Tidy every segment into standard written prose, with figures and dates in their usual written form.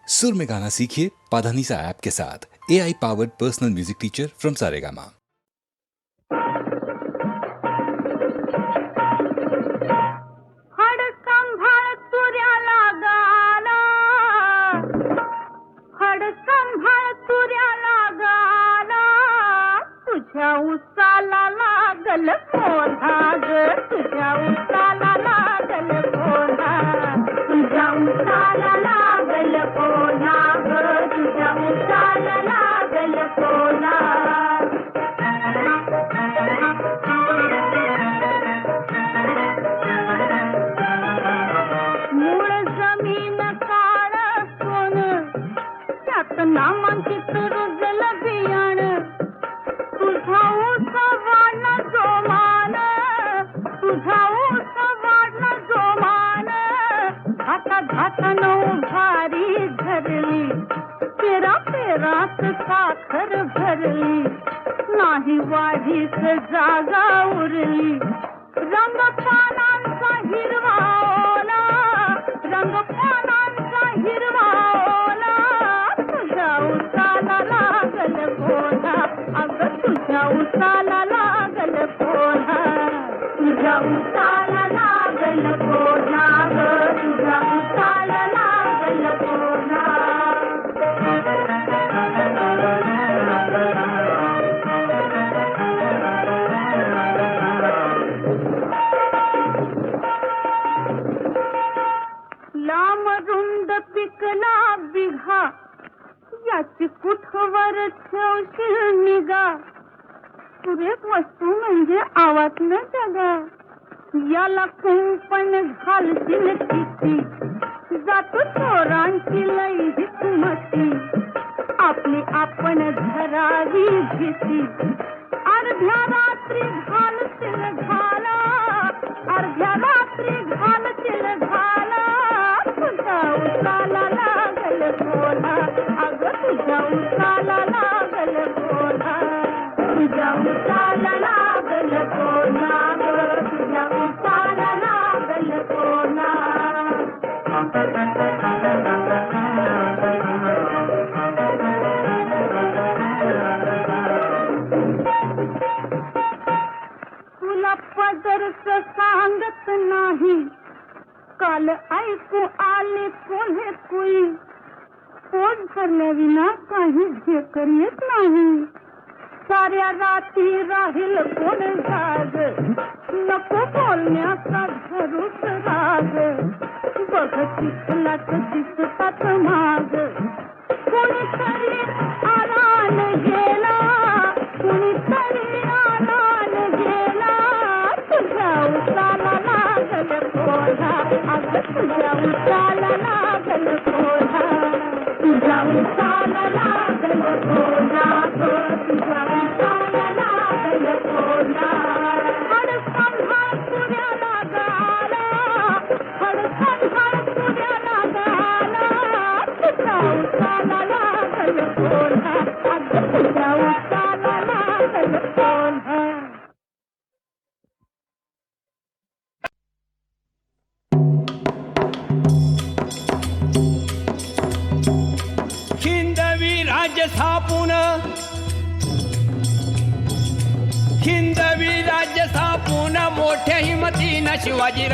सुर में गाना सीखिए पाधानीसा ऐप के साथ। AI powered personal music teacher from Saregama. तुझ्या उसाला लागल कोणा ग, तुझ्या उसाला लागल कोणा, तुझ्या उसाला लागल कोणा ग, तुझ्या उसाला लागल कोणा. मूळ जमीन काळ सोन, त्यात नामांकित रुजल बियाण. तुझा ऊस वाढला जोमान, तुझा ऊस वाढला जोमान, घाता घातानं उभारी धरली, पेरा पेरात साखर भरली, नाही वाढीस जागा उरली. रंग पानांचा हिरवा ओला, रंग पानांचा हिरवा ओला, तुझ्या उसाला लागल कोणा, अग तुझ्या उसाला लागल कोणा, तुझ्या उसाला लागल कोणा ग, तुझ्या उसाला लागल कोणा. लांब रुंद पिकला बिघा, याची कुठवर ठेवशील निगा. सुरेख वस्तू म्हणजे आवातलं जगा, याला कुंपण घालशील किती, जातो चोरांची लई हिकमती, आपली आपण धरावी भीती. अर्ध्या रात्री घालशील घाला, अर्ध्या रात्री घालशील घाला, तुझ्या उसाला लागल कोणा, अग तुझ्या उसाला लागल कोणा, तुझ्या उसाला लागल कोणा ग, तुझ्या उसाला लागल कोणा. तुला पदरच सांगत नाही, काल ऐकू आले कोल्हे कुई, पोट भरल्या विना काही ढेकर येत नाही. साऱ्या रात्री राहील कोण जाग, नको बोलण्याचा धरूच राग, बघ चिखलात दिसतात माग. कोणीतरी आरान गेला, कोणीतरी आरान गेला, तुझ्या उसाला लागल कोणा, अग तुझ्या उसाला लागल कोणा, तुझ्या उसाला लागल कोणा ग, तुझ्या उसाला लागल कोणा. हडसंभाळ पुण्याला गाला, हडसंभाळ पुण्याला गाला, तुझ्या उसाला लागल कोणा, अग तुझ्या उसाला लागल कोणा. हिंदवी राज्य स्थापून, हिंदवी राज्य स्थापून, मोठ्या हिमतीनं शिवाजी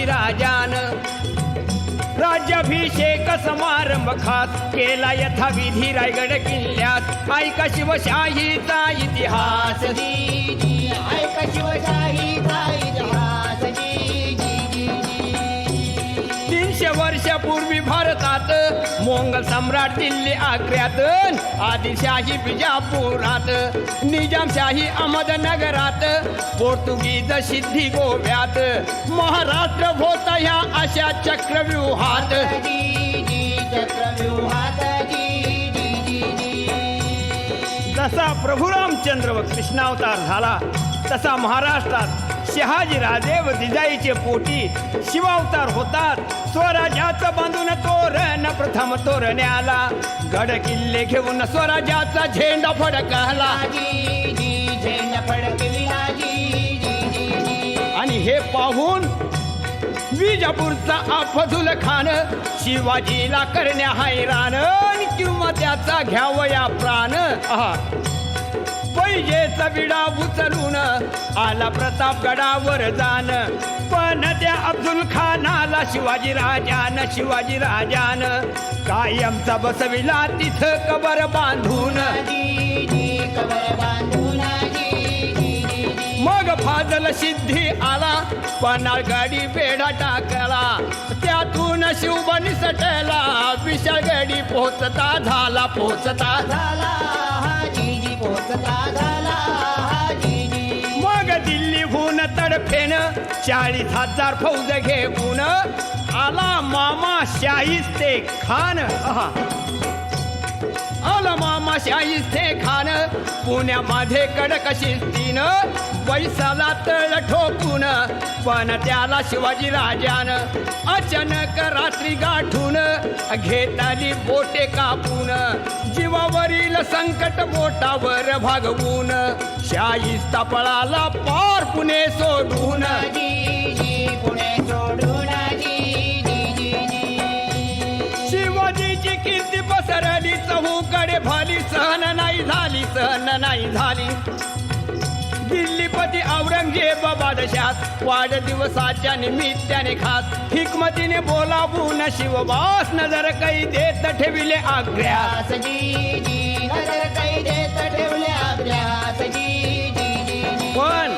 राजान राज्याभिषेक समारंभ खास केला यथाविधी रायगड किल्ल्यात. ऐका शिवशाहीचा इतिहास, ऐका शिवशाहीचा इतिहास. 300 वर्षापूर्वी भारतात मोंगल सम्राट दिल्ली आग्र्यात, आदिलशाही बिजापुरात, निजामशाही अहमदनगरात, पोर्तुगीज सिद्धी गोव्यात, महाराष्ट्र होता ह्या अशा चक्रव्यूहात. जसा प्रभू रामचंद्र व कृष्णावतार झाला, तसा महाराष्ट्रात शहाजीराजे व जिजाईचे पोटी शिवावतार होतात. स्वराज्याचं बांधून तोरण प्रथम तोरण्याला, गड किल्ले घेऊन स्वराज्याचा झेंडा फडकला, झेंडा फडकविला. आणि हे पाहून विजापूरचा अफझुल खान शिवाजीला करण्या हैराण किंवा त्याचा घ्यावया प्राण. पैजेचा विडा उचलून आला प्रतापगडावर जाण. पण त्या अफझुल खानाला शिवाजी राजान कायमचा बसविला तिथं कबर बांधून. मग फाजल सिद्धी आला पन्हाळगडी बेडा टाकला. त्यातून शिवबनी सटला विशाळगडी पोचता झाला मग दिल्लीहून तडफेन 40,000 फौज घेऊन आला मामा शाहिस्ते खान. शाहिस्ते खान पुण्यामध्ये कडक शिस्तीन पैसाला तळ ठोकून. पण त्याला शिवाजी राजान अचानक रात्री गाठून घेताली बोटे कापून. जीवावरील संकट बोटावर भागवून शाहिस्ता पळाला पार पुणे सोडून. शिवाजीची कीर्ती पसरली चहूकडे भाली सहन नाही झाली. दिल्लीपती औरंगजेब बादशाह वाढदिवसाच्या निमित्ताने खास हिकमतीने बोलावून शिवबास नजर कै देत ठेविले आग्र्यास. पण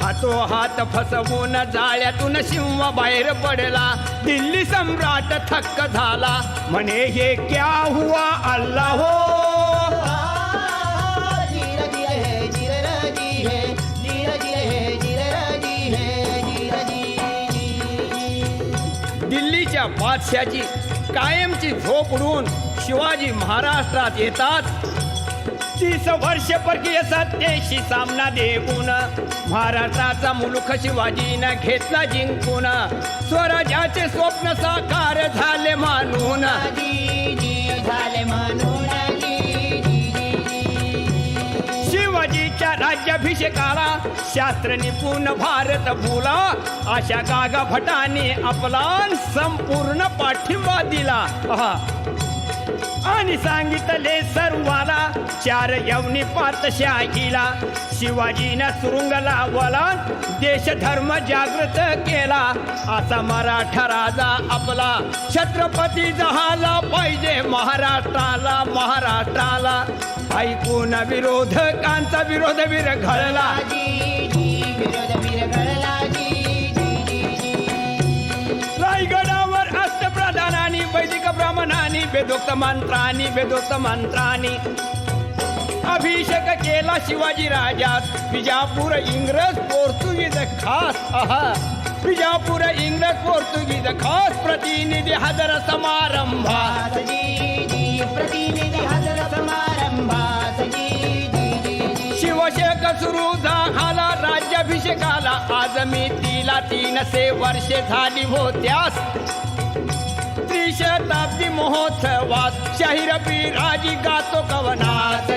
हातोहात फसवून जाळ्यातून सिंह बाहेर पडला. दिल्ली सम्राट थक्क झाला म्हणे हे क्या हुआ अल्लाह हो. दिल्लीच्या बादशाची कायमची झोप उडून शिवाजी महाराष्ट्रात येतात. 30 वर्ष परकीय सत्तेशी सामना देऊन महाराष्ट्राचा मुलूख शिवाजीनं घेतला जिंकून. स्वराज्याचे स्वप्न साकार झाले मानून. शिवाजीच्या राज्याभिषेकाला शास्त्र निपुण भारत बोला. अशा गागा भटाने आपला संपूर्ण पाठिंबा दिला. आणि सांगितले सर्वाला 4 यवनी पातशाहीला. शिवाजीनं सुरुंग लावला देश धर्म जागृत केला. असा मराठा राजा आपला छत्रपती झाला पाहिजे महाराष्ट्राला. ऐकून विरोधकांचा विरोध विरघळला. रायगडावर अष्टप्रधानांनी वैदिक ब्राह्मणांनी वेदोक्त मंत्रांनी अभिषेक केला शिवाजी राजास. विजापूर इंग्रज पोर्तुगीज खास प्रतिनिधी हजर समारंभात. शिवशेक सुरू झाला राज्याभिषेकाला. आज मी तिला 300 वर्षे झाली होत्यास. त्रिशताब्दी महोत्सवात शाहीर बिराजी गातो कवनात.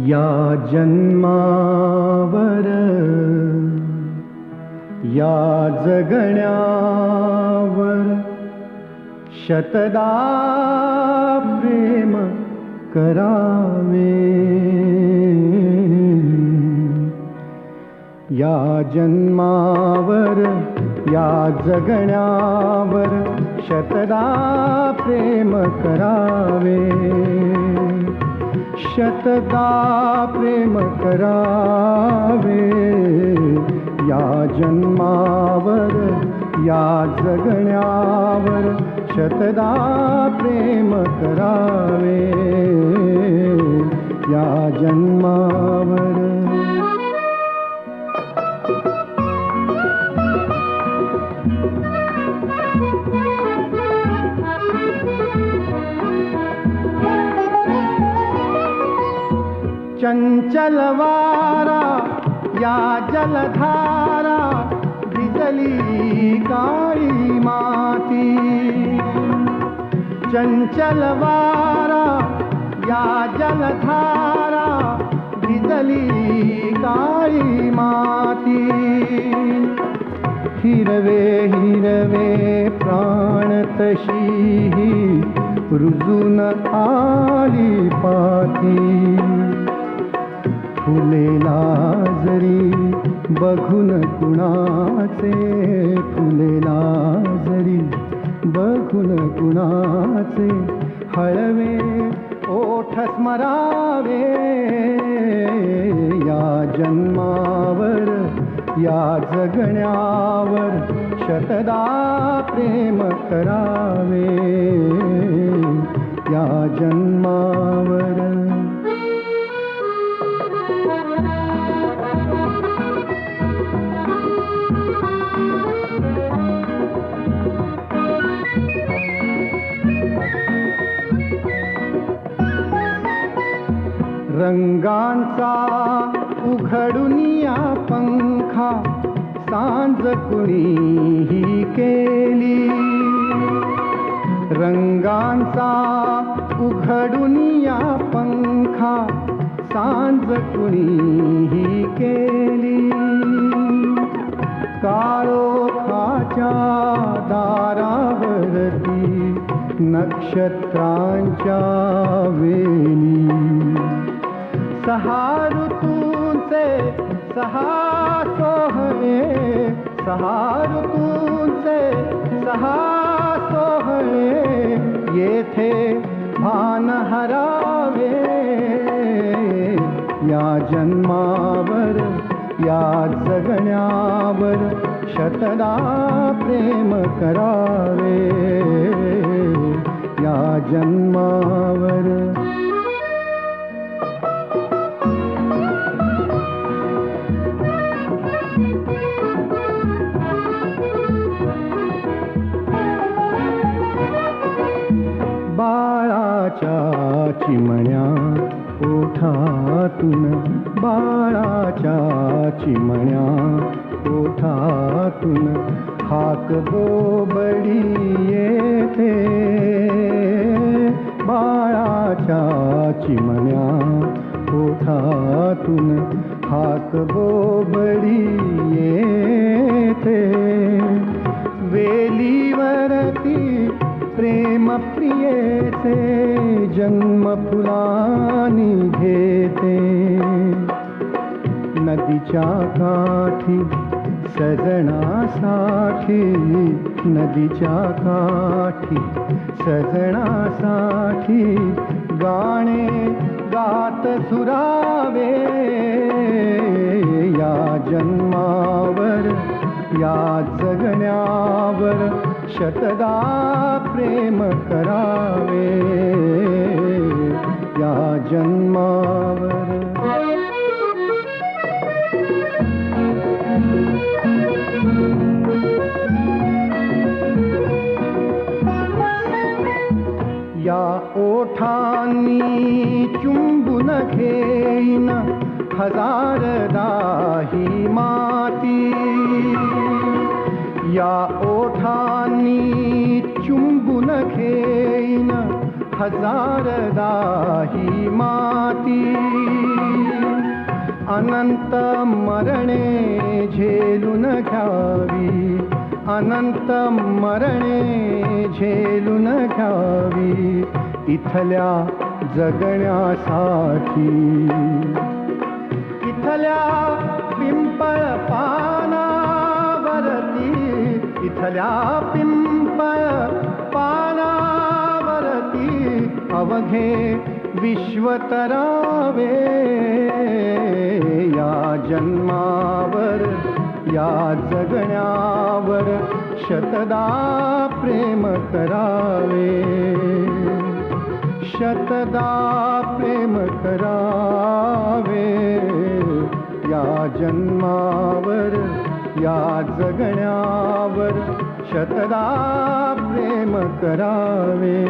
या जन्मावर या जगण्यावर शतदा प्रेम करावे. या जन्मावर या जगण्यावर शतदा प्रेम करावे. शतदा प्रेम करावे. या जन्मावर या जगण्यावर शतदा प्रेम करावे. या जन्मावर चंचल वारा या जलधारा भिजली काळी माती. चंचल वारा या जलधारा भिजली काळी माती. हिरवे हिरवे प्राण तशी रुजून आली पाती. फुलेला जरी बघून कुणाचे, फुलेला जरी बघून कुणाचे, हळवे ओठ स्मरावे या जन्मावर या जगण्यावर शतदा प्रेम करावे या जन्मावर. रंगांचा उघडुनिया पंखा सांज कुणीही केली. रंगांचा उघडुनिया पंखा सांज कुणीही केली. काळोखाच्या दारावरती नक्षत्रांच्या वेली. सहा ऋतूंचे सहा सोहळे, सहा ऋतूंचे सहा सोहळे, येथे भान हरावे या जन्मावर या जगण्यावर शतदा प्रेम करावे या जन्मावर. बाळाच्या चिमण्या ओठातून, बाळाच्या चिमण्या ओठातून हाक बोबडी येते. बाळाच्या चिमण्या ओठातून हाक बोबडी येते. वेलीवरती प्रेम प्रियेचे जन्म फुलानी घेते. नदीच्या काठी सजनासाठी, नदीच्या काठी सजनासाठी गाणे गात सुरावे या जन्मावर या जगण्यावर शतदा प्रेम करावे या जन्मावर. या ओठांनी चुंबून घेईन हजारदा ही माती. या ओठांनी चुंबून घेईन हजारदा ही माती. अनंत मरणे झेलून घ्यावी, अनंत मरणे झेलून घ्यावी इथल्या जगण्यासाठी. इथल्या पिंपळ पानावरती, इथल्या पिंपळ पानावरती अवघे विश्व तरावे या जन्मावर या जगण्यावर शतदा प्रेम करावे, शतदा प्रेम करावे या जन्मावर या जगण्यावर शतदा प्रेम करावे.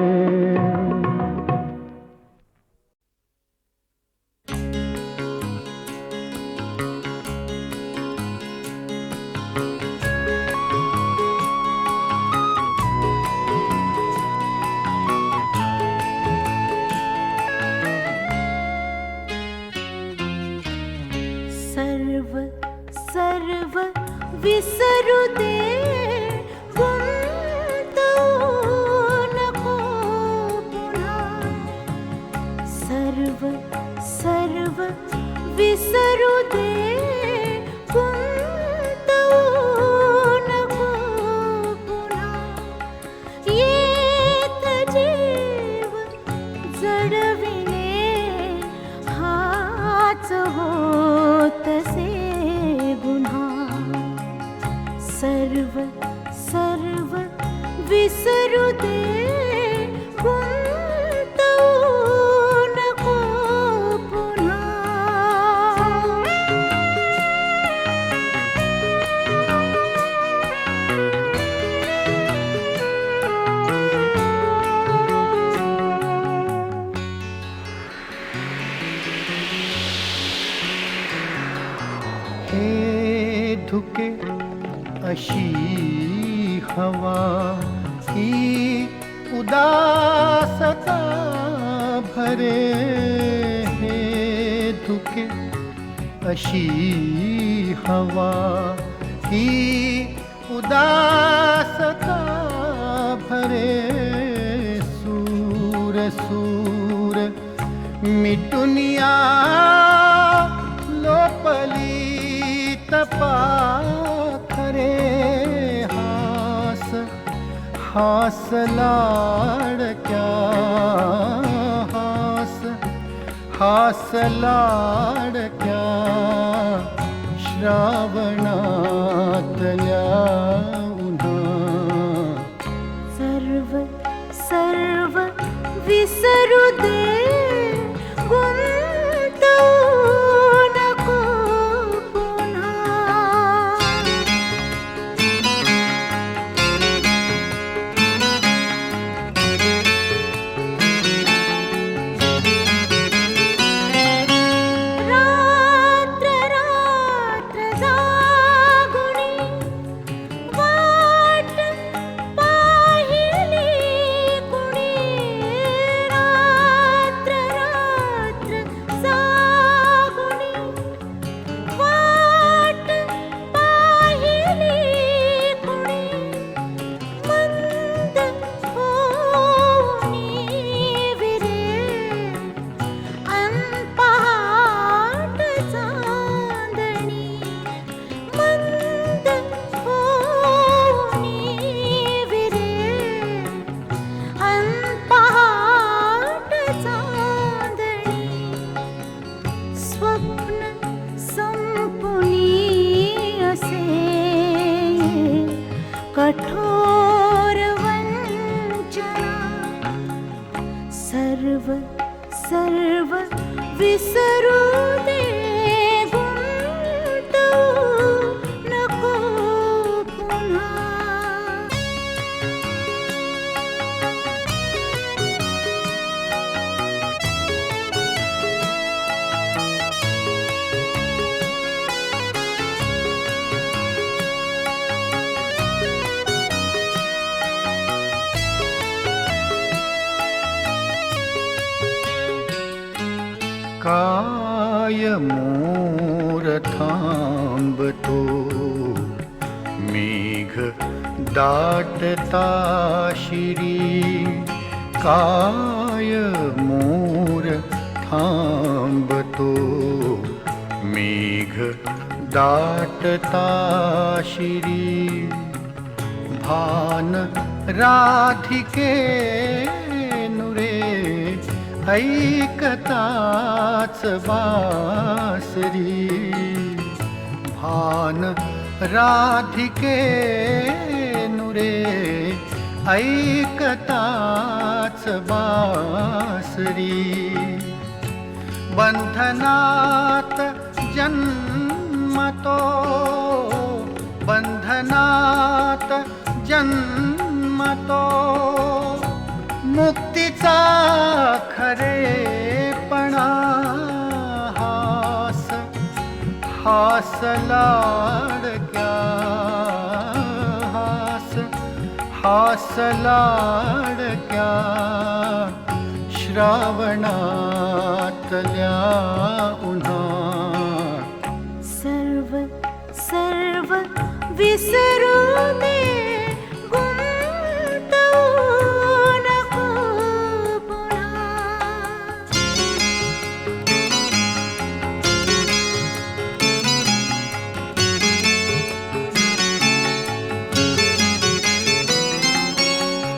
धुके अशी हवा ही उदासता भरे हे धुके अशी हवा ही उदासता भरे सूर सूर मिटुनिया लोपली तपा खरे हास हास लाडक्या हास हास लाडक्या श्रावणातल्या उन्हा सर्व सर्व विसरू दे गुंतवू नको पुन्हा रात्र रात्र जागुनी वाट पाहिली कुणी रात्र रात्र जागुनी वाट पाहिली कुणी मंद होऊनी विरे अनपहाट चांदणी मंद होऊनी विरे अनपहाट चांदणी स्वप्न संपुनी असे कठोर वंचना सर्व सर्व विसरू दे गुंतवू नको पुन्हा काय मोर थांबतो मेघ दाटता शिरी काय मोर थांबतो मेघ दाटता शिरी भान राधिके नुरे ऐकताच बासरी भान राधिके नुरे ऐकताच बासरी बंधनात जन्मतो बंधनात जन्मतो मुक्तीचा खरेपणा हास हास लाडक्या हास हास लाडक्या श्रावणातल्या उन्हा सर्व सर्व विसरू दे गुंतवू नको पुन्हा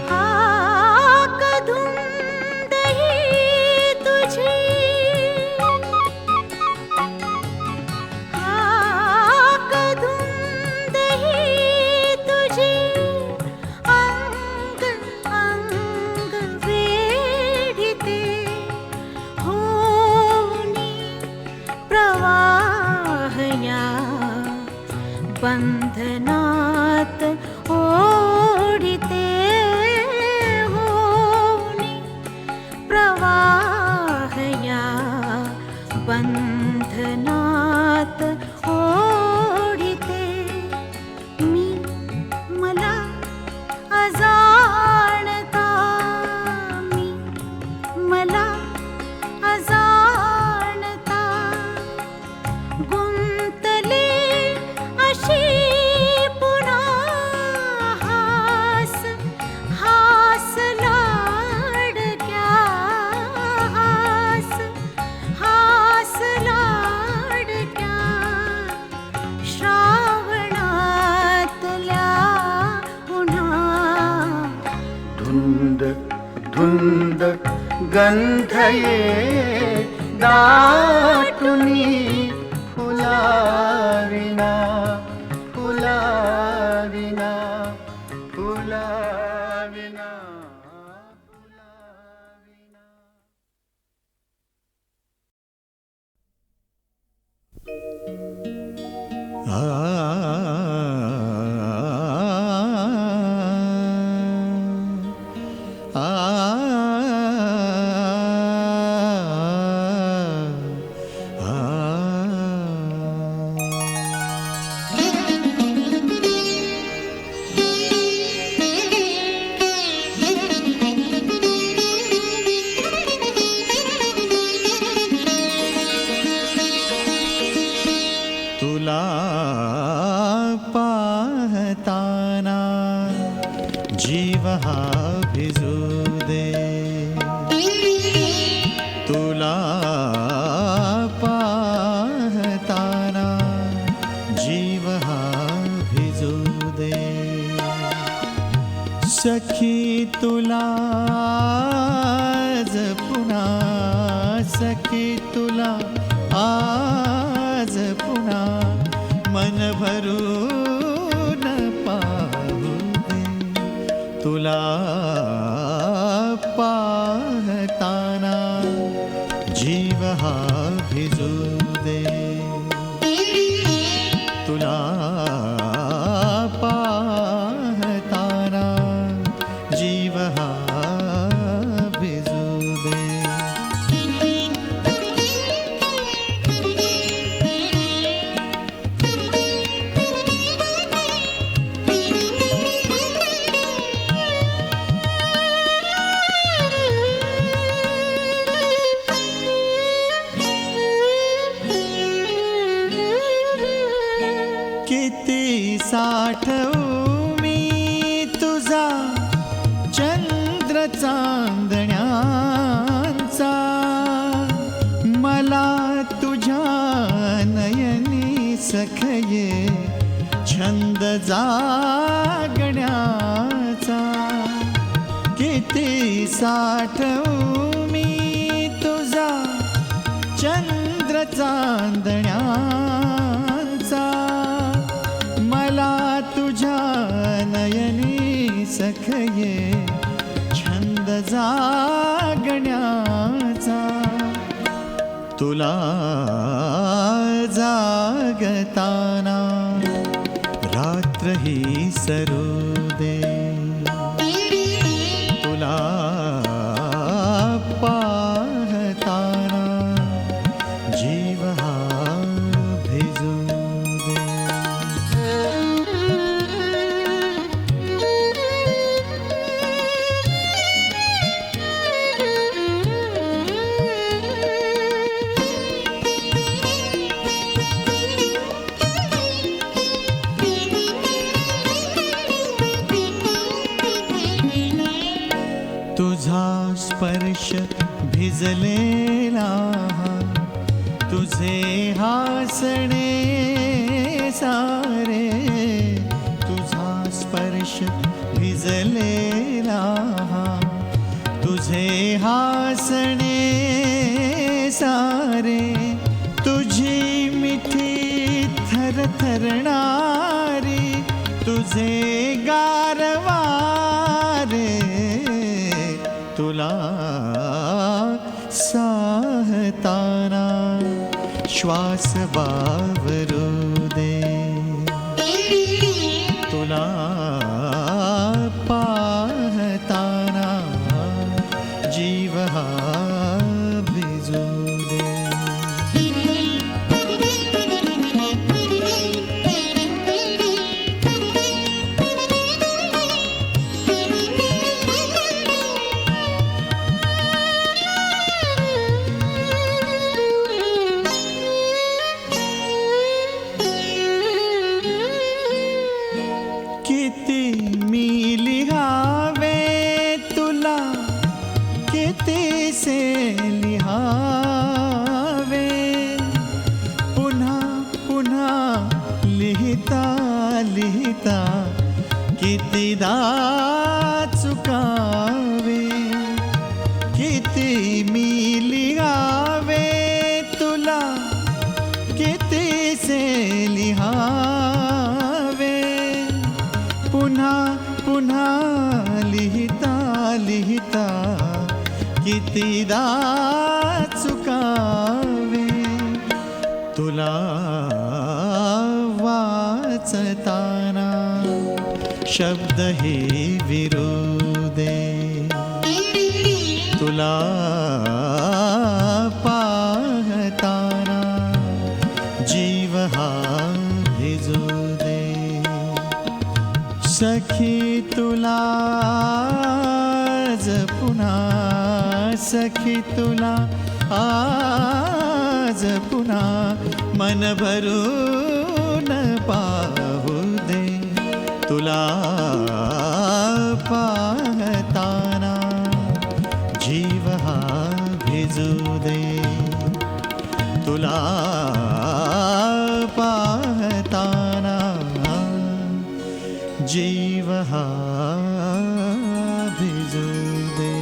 हाक धुंद ही तुझी हाक धुंद ही तुझी अंग अंग वेढिते होनी प्रवाहया बंधनात ओढिते होनी प्रवाहया बंधनात ओढिते मंद गंध ये दाटुनी फुलाविना फुलाविना फुलाविना तुला पाहताना जीव हा भिजू दे, तुला पाहताना जीव हा भिजू दे. सखी तुला आज पुन्हा, सखी तुला आज पुन्हा मन भरून पाहू दे. तुला पाहताना जीव हा भिजू दे, तुला पाहताना जीव हा भिजू दे. किती साठवू मी तुझा चंद्र चांदण्यांचा, मला तुझ्या नयनी सखये छंद जागण्याचा. किती साठवू मी तुझा चंद्र चांदण्यांचा, मला तुझ्या नयनी सखये छंद जागण्याचा. तुला जागताना रात्र ही सरू दे, तुला पाहताना जीव हा भिजू दे. तुझा स्पर्श भिजलेला, तुझे हासणे सारे. तुझा स्पर्श भिजलेला, तुझे हासणे सारे. तुझी मिठी थरथरणारी, तुझे गारवारे. तुला साहताना श्वास बावरू दे, तुला पाहताना जीव हा भिजू दे. किती मी लिहावे तुला, कितीसे लिहावे. पुन्हा पुन्हा लिहिता लिहिता कितीदा चुकावे. किती मी लिहावे तुला, कितीसे लिहावे, पुन्हा पुन्हा लिहिता लिहिता कितीदा चुकावे, तुला वाचताना शब्द हे विरुदे, तुला पाहताना जीव हा भिजू दे. सखी तुला आज पुन्हा, सखी तुला आज पुन्हा मन भरून पाहू दे, तुला पाहताना जीव हा भिजू दे, तुला पाहताना जीव हा भिजू दे.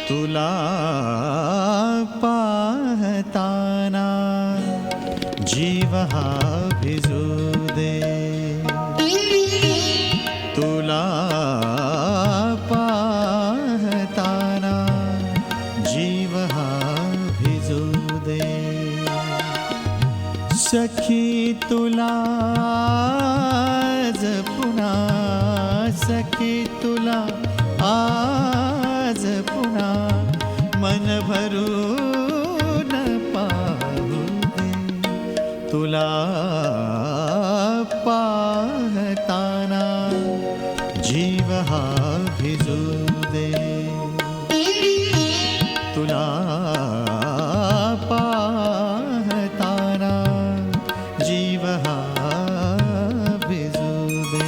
तुला पाहताना जीव हा भिजू दे, तुला पाहताना जीव हा भिजू दे. सखी तुला आज पुन्हा, सखी तुला आज पुन्हा मन भरून पाहू दे, तुला पाहताना जीव हा भिजू दे, तुला पाहताना जीव हा भिजू दे.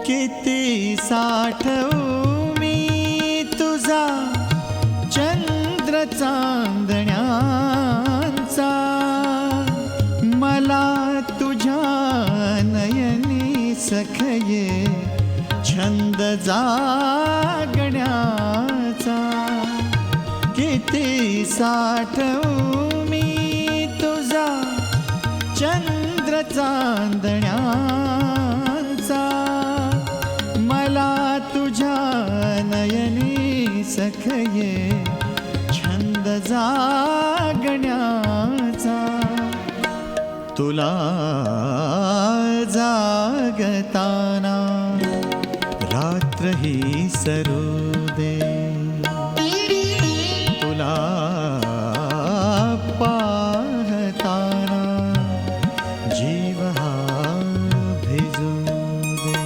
किती साठवू मी तुझा चंद्र चांदण्यांचा, मला तुझ्या नयनी सखये छंद जागण्याचा. किती साठवू मी तुझा चंद्र चांदण्यांचा, मला तुझ्या नयनी सखये छंद जागण्याचा. तुला जागताना रात्र ही सरू दे, तुला पाहताना जीव हा भिजू दे.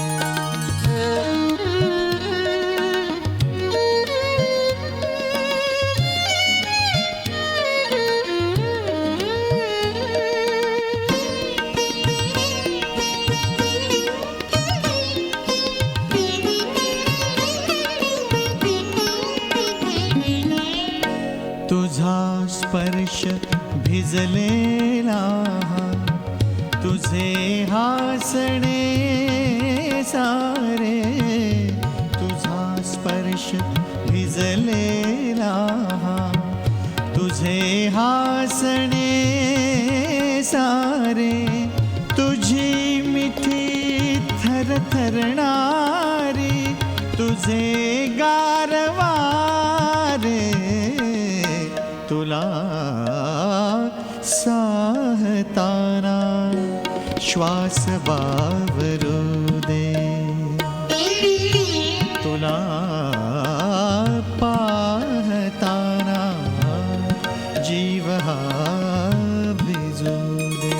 तुझा स्पर्श भिजलेला, तुझे हासणे सारे, तुझा स्पर्श भिजलेला, तुझे हासणे सारे, तुझी मिठी थरथरणारी, तुझे गारवारे, तुला साहताना श्वास बावरू दे, तुला पाहताना जीव हा भिजू दे.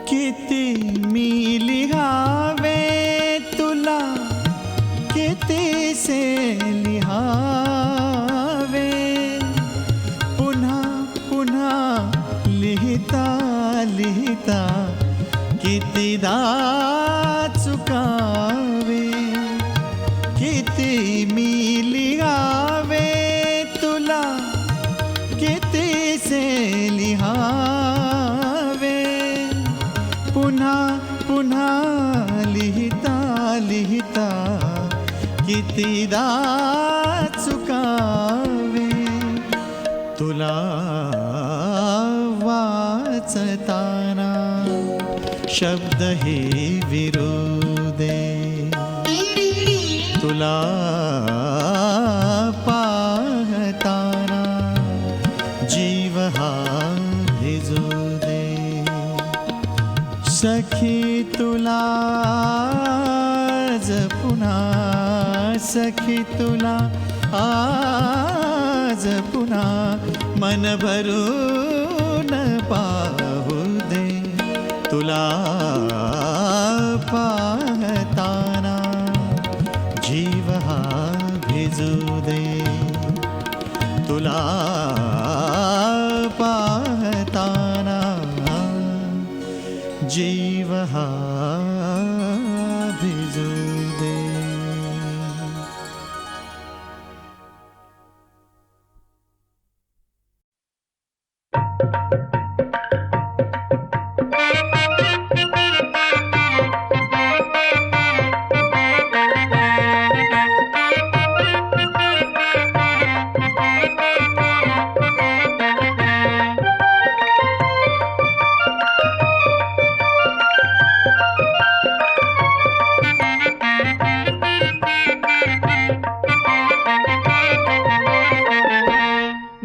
किती मी लिहावे तुला, कितीसे लिहावे, पुन्हा पुन्हा लिहिता लिहिता कितीदा चुकावे. किती मी लिहावे तुला, कितीसे लिहावे, पुन्हा पुन्हा लिहिता लिहिता कितीदा चुकावे. तुला वाचताना शब्द हे विरोधे, तुला पाहताना जीव हा भिजू दे. सखी तुला आज पुन्हा, सखी तुला आज पुन्हा मन भरून पाहू दे. तुला पाहताना जीव हा भिजू दे. तुला पाहताना जीव हा भिजू दे.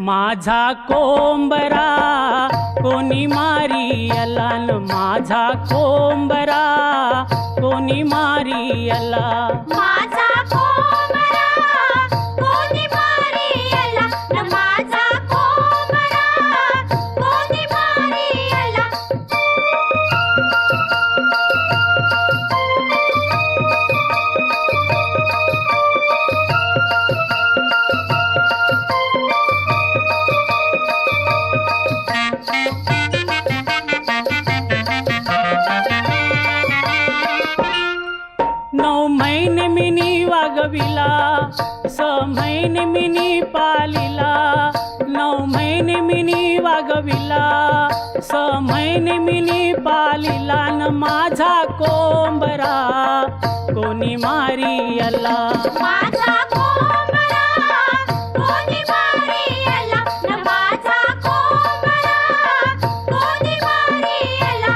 माझा कोंबरा कोणी मारियला न, माझा कोंबरा कोणी मारियला. माझा कोंबरा कोणी मारियला न, माझा कोंबरा कोणी मारियला. वागविला, 6 महिने मिनी पालिला. 9 महिने मिनी वागविला, 6 महिने मिनी पालिला न, माझा कोंबरा कोणी मारियला. माझा कोंबरा कोणी मारियला न, माझा कोंबरा कोणी मारियला.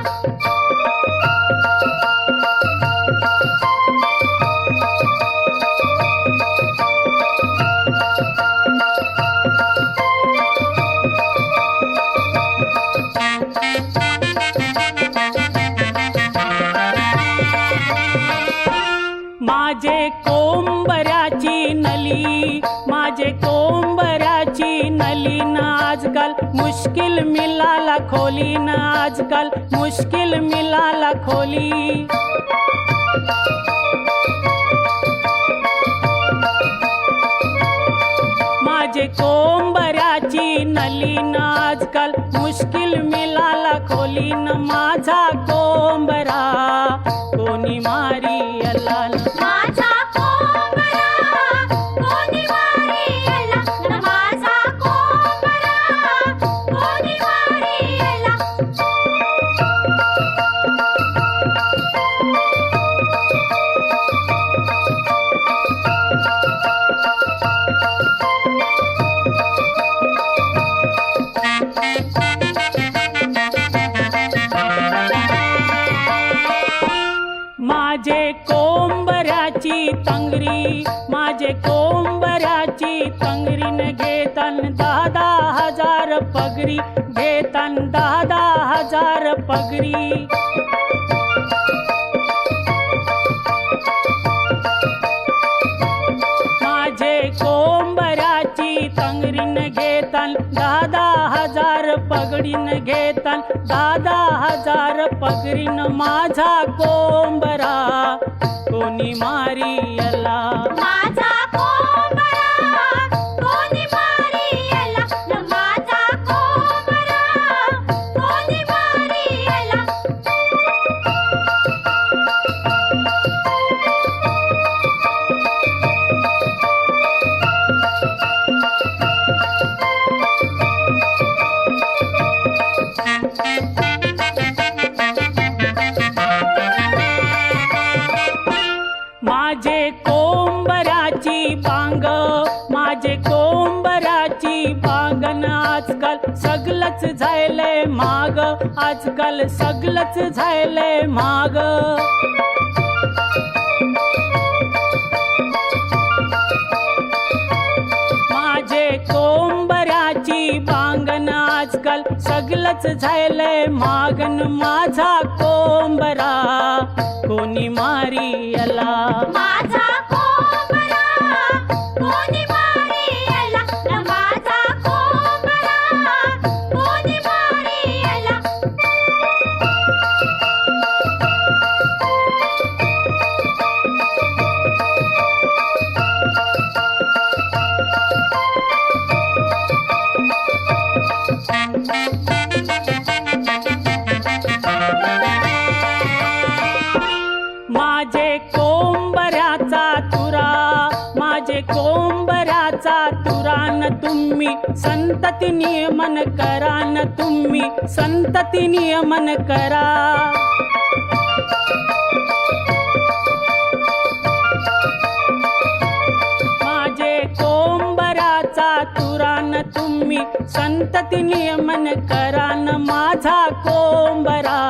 माझे कोंबऱ्याची नली, माझे कोंबऱ्याची नली न, आजकाल मुश्किल मिलाला खोली न, आजकाल मुश्किल मिलाला खोली. माझे कोंबऱ्याची नली न, आजकाल मुश्किल मिलाला खोली न, माझा कोंबरा कोणी मारियला. माझा कोंबरा कोणी मारियला न, माझा कोंबरा कोणी मारियला. तंगरी माझे कोंबऱ्याची तंगरीन घेतान 10,000 पगरी घेतान 10,000 पगरी माझे कोंबऱ्याची तंगरीन घेतान 10,000 पगडीन घेतान 10,000 पगरीन माझा कोंबरा कोणी मारियला माझा कोंबडा कोणी मारियला न माझा कोंबडा कोणी मारियला माझे कोंबऱ्याची बांग माझे कोंबऱ्याची बांगन आजकाल सगळंच झालंय माग आजकाल सगळंच झालंय माग माझे कोंबऱ्याची बांगन आजकाल सगळंच झालंय मागन माझा कोंबरा कोणी मारियला माझा कोंबडा कोणी मारियला न माझा कोंबडा कोणी मारियला माझे कोंबऱ्याचा तुरा माझे कोंबऱ्याचा तुरान तुम्ही संतती नियमन करा न तुम्ही संतती नियमन करा माझे कोंबऱ्याचा तुरान तुम्ही संतती नियमन करा न माझा कोंबरा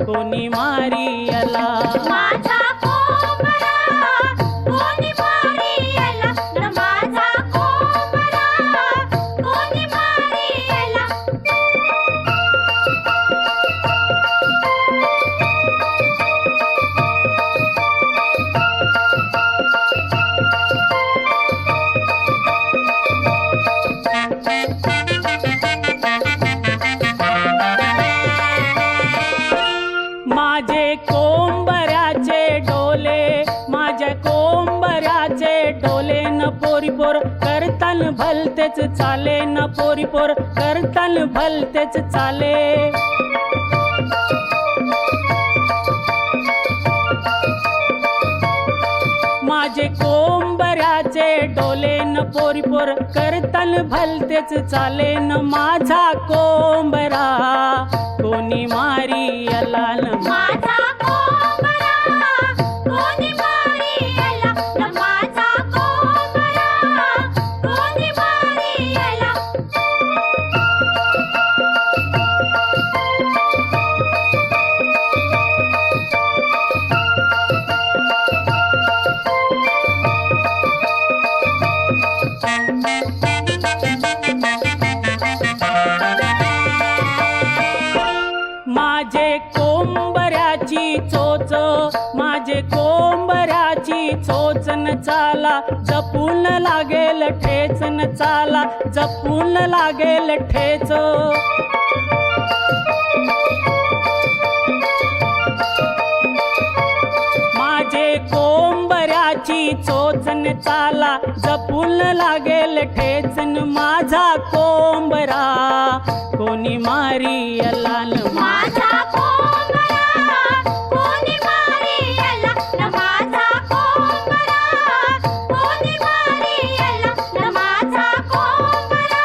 कोणी मारियला माझा कोंबडा कोणी मारियला न माझा कोंबडा कोणी मारियला माझे कोंबऱ्याचे डोले माझ्या कोंबऱ्याचे डोले न पोरीपोर करतान भलतेच चाले न पोरीपोर करतान भलतेच चाले माझे कोंबऱ्याचे डोले न पोरीपोर करतान भलतेच चाले न माझा कोंबरा कोणी मारियला न माझा कोंबडा कोणी मारियला न माझा कोंबडा कोणी मारियला माझे कोंबऱ्याची चोच माझे कोंबऱ्याची चोचन चाला जपून लागेल ठेचन चाला जपून लागेल ठेच माझे कोंबऱ्याची चोचन चाला जपून लागेल ठेचन माझा कोंबरा कोणी मारियला न माझा कोंबडा कोणी मारियला न माझा कोंबडा कोणी मारियला न माझा कोंबडा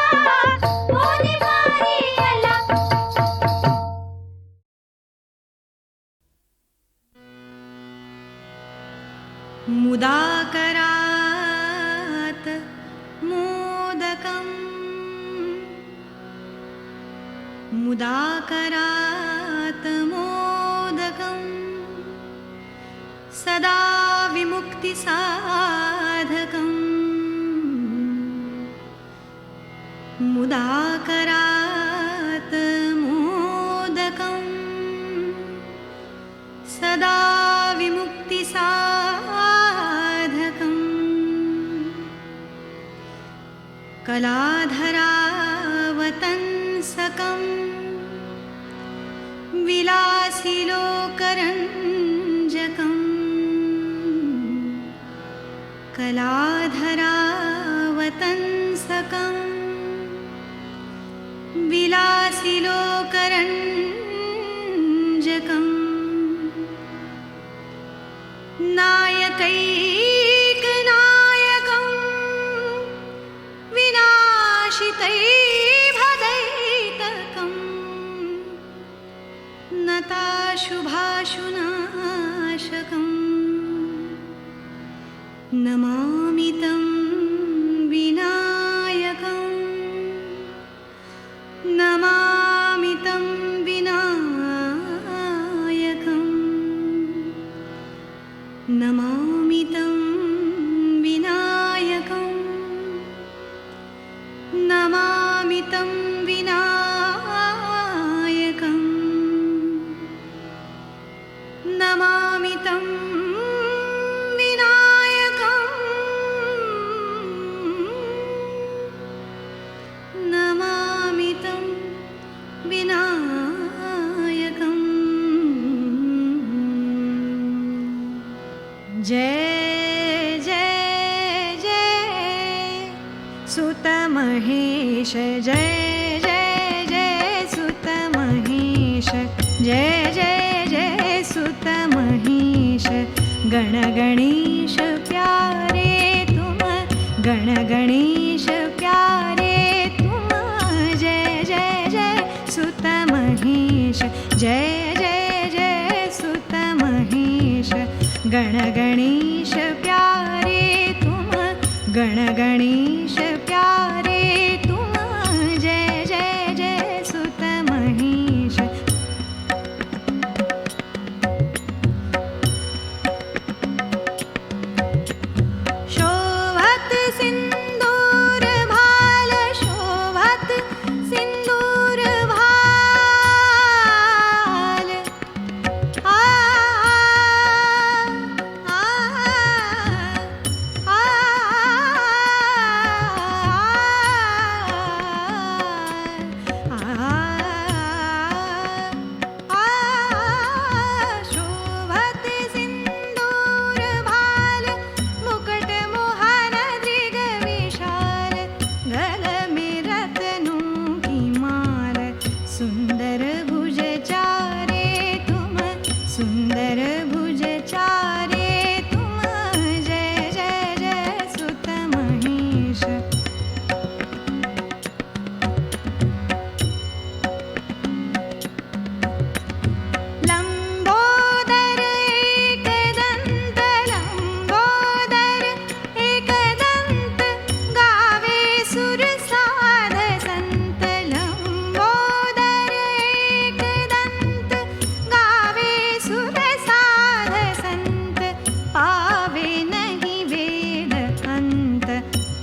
कोणी मारियला मुदाकरात् मोदकम् मुदाकरात् मोदकम् सदा विमुक्तमनाः विमुक्तिसाधकम् मुदाकरात् मोदकम् सदा विमुक्तिसाधकम् कलाधरावतंसकम् विलासिलोकरञ्जकम् कलाधरावतंसकम् विलासिलोकरञ्जकम् नायकैकनायकम् विनाशितैभदैतकम् नताशुभाशुनाशकम् नमामि तं विनायकम् नमामि तं विनायकम् नमामि तं विनायकम् नमामि तं विनायकम् नमामि तं विनायकम् नमामि तं विनायकम् जय जय जय सुतमहेश जय जय जय सुतमहेश जय जय जय सुतमहेश गणगणेश प्यारे तुम गणगणेश प्यारे तुम जय जय जय सुतमहेश जय जय जय सुतमहेश गणगणेश प्यारे तुम गणगणेश प्यारे तुम जय जय जय सुतमहेश शोभत सिंदूर भाल शोभत सिंदूर भाल आ आ आ शोभत सिंदूर भाल मुकुट मोहन दृग विशाल गल में रत्नों की माल सुंदर भुज चारे तुम सुंदर भुज चारे तुम जय जय जय सुतमहेश लंबोदर एकदंत लंबोदर एकदंत गावे सुर साध संत लंबोदर एकदंत गावे सुर साध संत पावे नहीं वेद अंत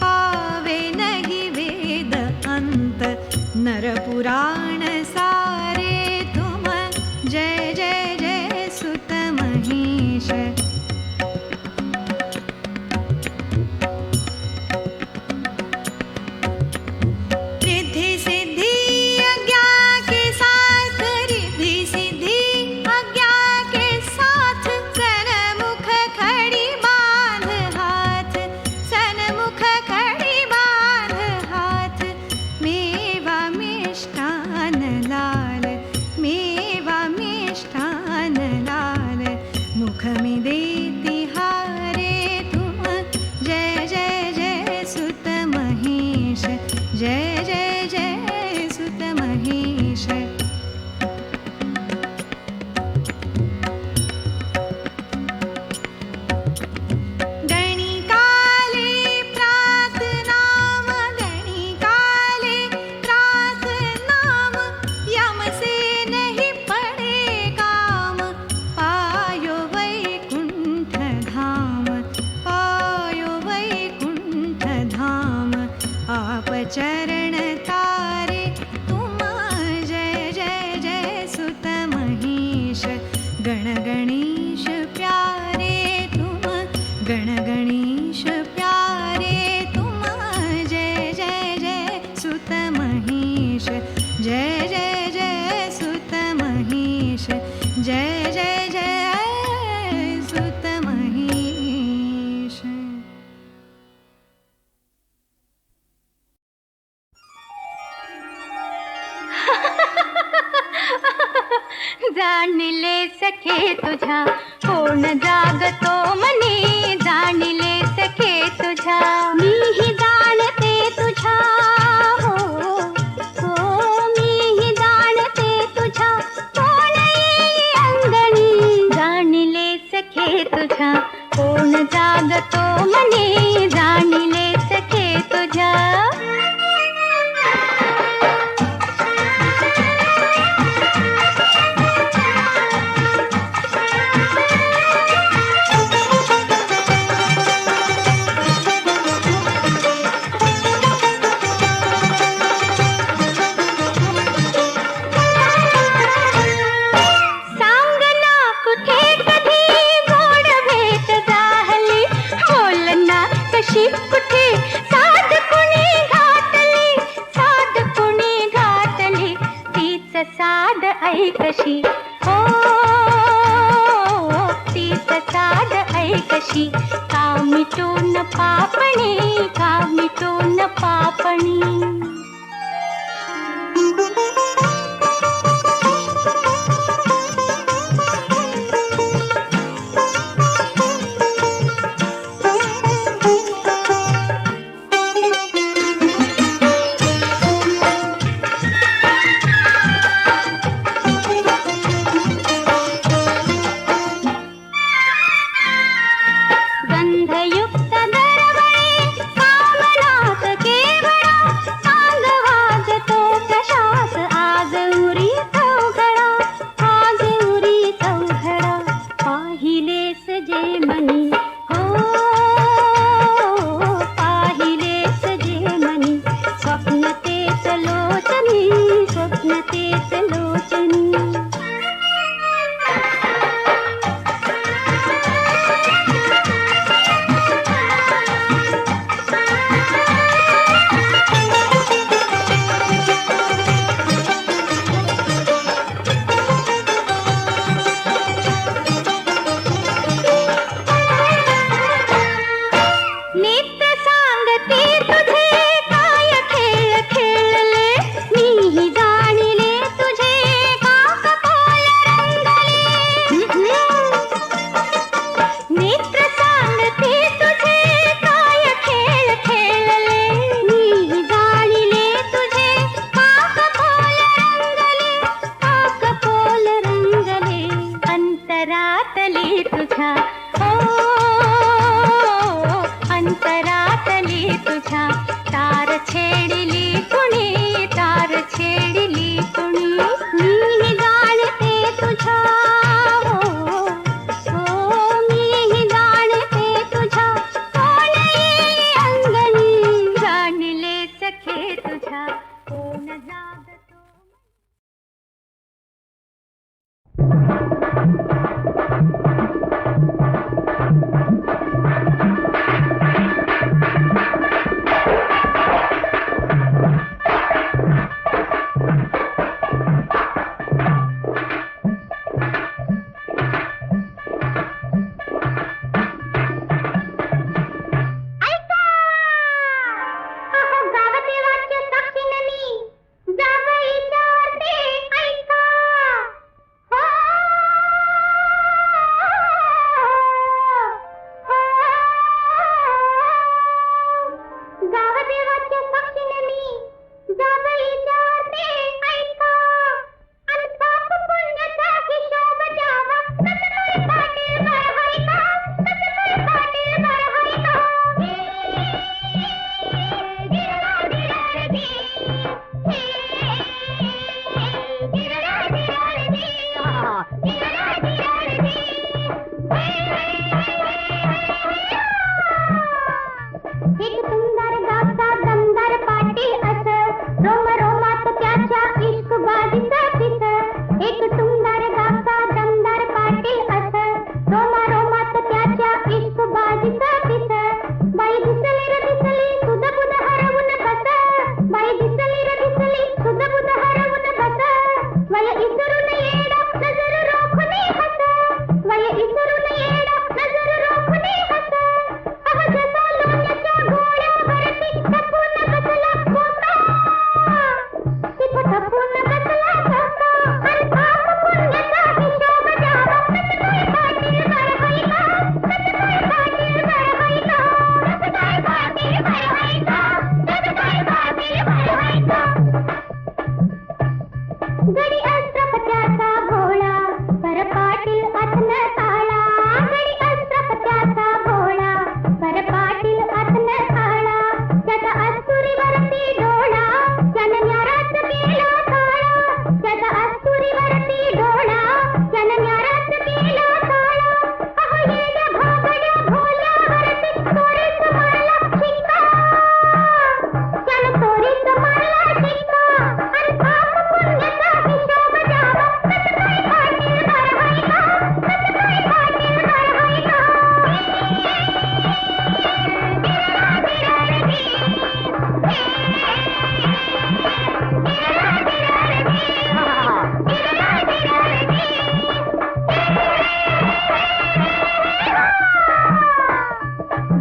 पावे नहीं वेद अंत नर पुराण सारे तुम जय जय जय सुतमहेश रिद्धि सिद्धि आज्ञा के साथ रिद्धि सिद्धि आज्ञा के साथ सन्मुख खड़ी बांध हाथ सन्मुख खड़ी बांध हाथ मेवा मिष्टान चरण तारे तुम जय जय जय सुत महेश गण गणेश प्यारे तुम गण गणेश प्यारे तुम जय जय जय सुत महेश जय जय जय सुत महेश जय जय जय सुत महेश. जाणले सखे तुझ्या कोण जागतो मनी जाणले सखे तुझ्या मीही जाणते तुझ्या हो हो मीही जाणते तुझ्या कोण येई अंगणी जाणले सखे तुझ्या कोण जागतो मनी जाणले सखे तुझ्या. कुठे साध कुणी घातली तीच साध ऐकशी हो तीच साध ऐकशी का मिटून पापणी गंधयुक्त दरवळे कामनाथ केवळा सांग वाजतो कशास आज उरी चौघडा पाहिलेस जे मनी हो पाहिलेस जे मनी स्वप्न तेच लोचनी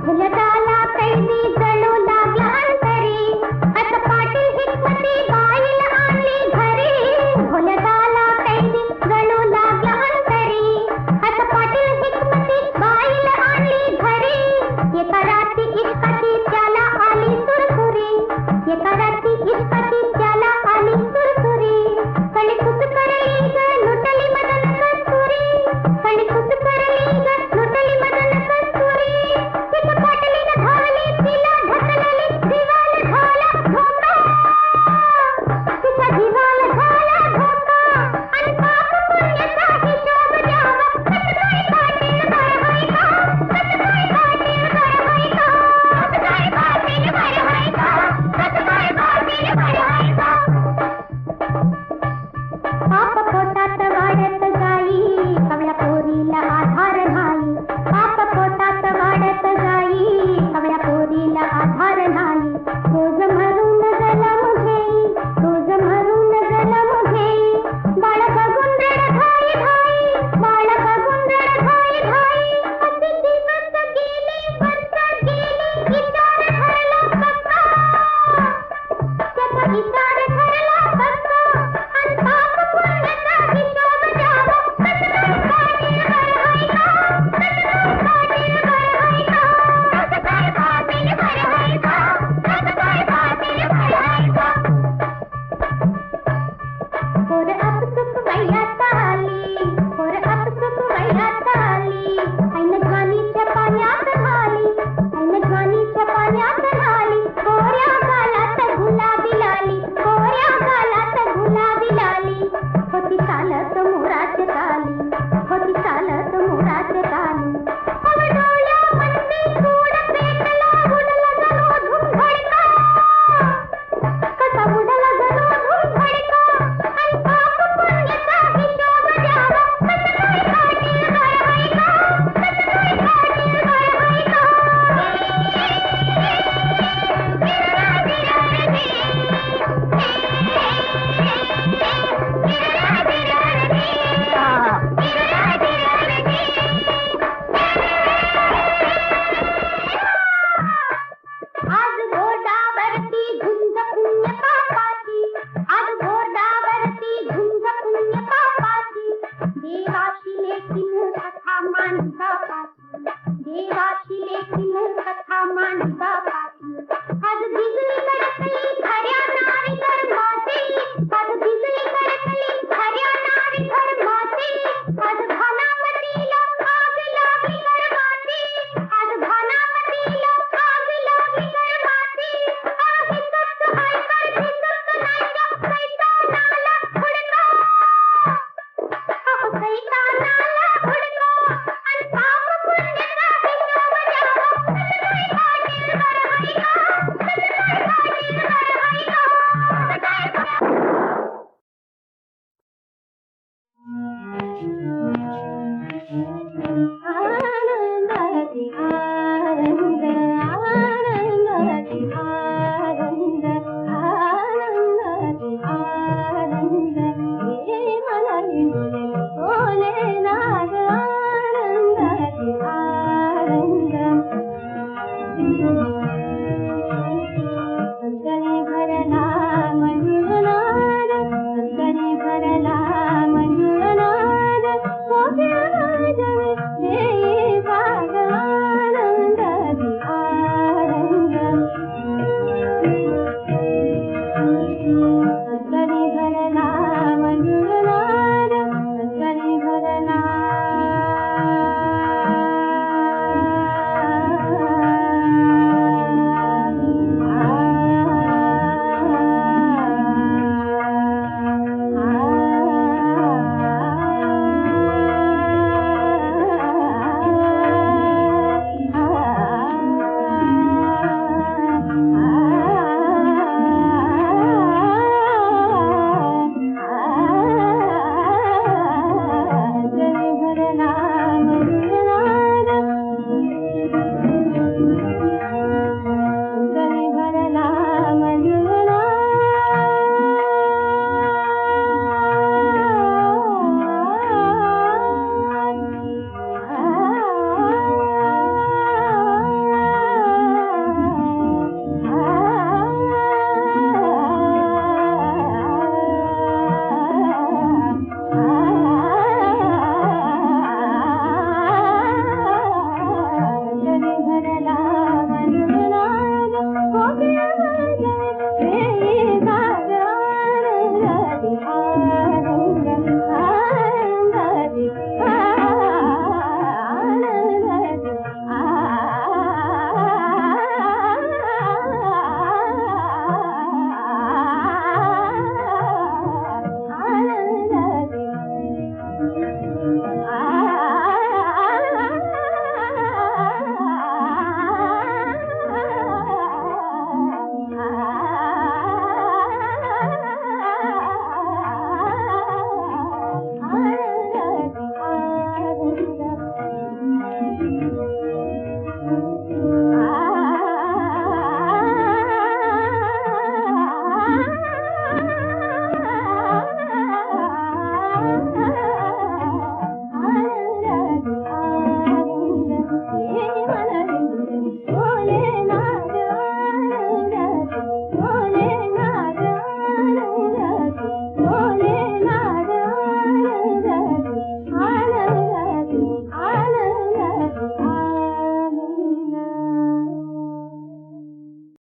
फुलदाला कैदी जणू लागला अंतरी असं पाटील हिकमती बाईल आणली घरी फुलदाला कैदी जणू लागला अंतरी असं पाटील हिकमती बाईल आणली घरी एका रात्री इश्काची त्याला आली सुरसुरी एका रात्री इश्काची त्याला आली सुरसुरी कणकुस करली ग लुटली मदन कस्तुरी कणकुस करली ग लुटली मदन कस्तुरी तिच्या पाटलीनं धावली तिला ढकलली दिवाल झाला धोका तिच्या दिवाल झाला धोका आणि पाप पुण्याचा हिशोब द्यावा कसं काय पाटील बरं हाय का कसं काय पाटील बरं हाय का कसं काय पाटील बरं हाय का कसं काय पाटील बरं हाय का पाप पोटात वाढत जाई कवळ्या पोरीला आधार नाही पाप पोटात वाढत जाई कवळ्या पोरीला आधार नाही रोज म्हणून जलम घेई रोज म्हणून जलम घेई बाळक गुंडळ घाई घाई बाळक गुंडळ घाई घाई असे दिवस गेले वर्ष गेली विचार ठरला पक्का त्याचा विचार ठरला पक्का आणि पाप पुण्याचा हिशोब द्यावा कसं काय पाटील बरं हाय का कसं काय पाटील बरं हाय का कसं काय पाटील बरं हाय का कसं काय पाटील बरं हाय का पोर अपसुक वयात आली पोर अपसुक वयात आली ऐन ज्वानीच्या पाण्यात घाली ऐन ज्वानीच्या पाण्यात घाली गोऱ्या गालात गुलाबी लाली गोऱ्या गालात गुलाबी लाली होती चालत मोराच ताली होती चालत मोराच ताली अव डोळ्यामध्ये सूड पेटला उडला जणू धुमधडका कसा उडला जणू धुमधडका आणि पाप पुण्याचा हिशोब द्यावा कसं काय पाटील बरं हाय का कसं काय पाटील बरं हाय का आज घोडावरती झुंज पुण्य पापाची आज घोडावरती झुंज पुण्य पापाची देवाची लेखीन कथा मांडता पाची देवाची लेखीन कथा मांडता पाची आज बिजली कडकली खऱ्या नारी धर्माची आज बिजली कडकली खऱ्या नारी धर्माची आज घनापतीला आग लागली कर्माची आज घनापतीला आग लागली कर्माची आहे सत्य हाय कर दिसत नाही ग सैतानाला हुडका अहो सैतानाला हुडका आणि पाप पुण्याचा हिशोब द्यावा कसं काय पाटील बरं हाय का कसं काय पाटील बरं हाय का कसं काय आनंदाची आनंद आनंदाची आनंद आनंदाची आनंद हे मला विणले सोने नाग आनंदाची आनंद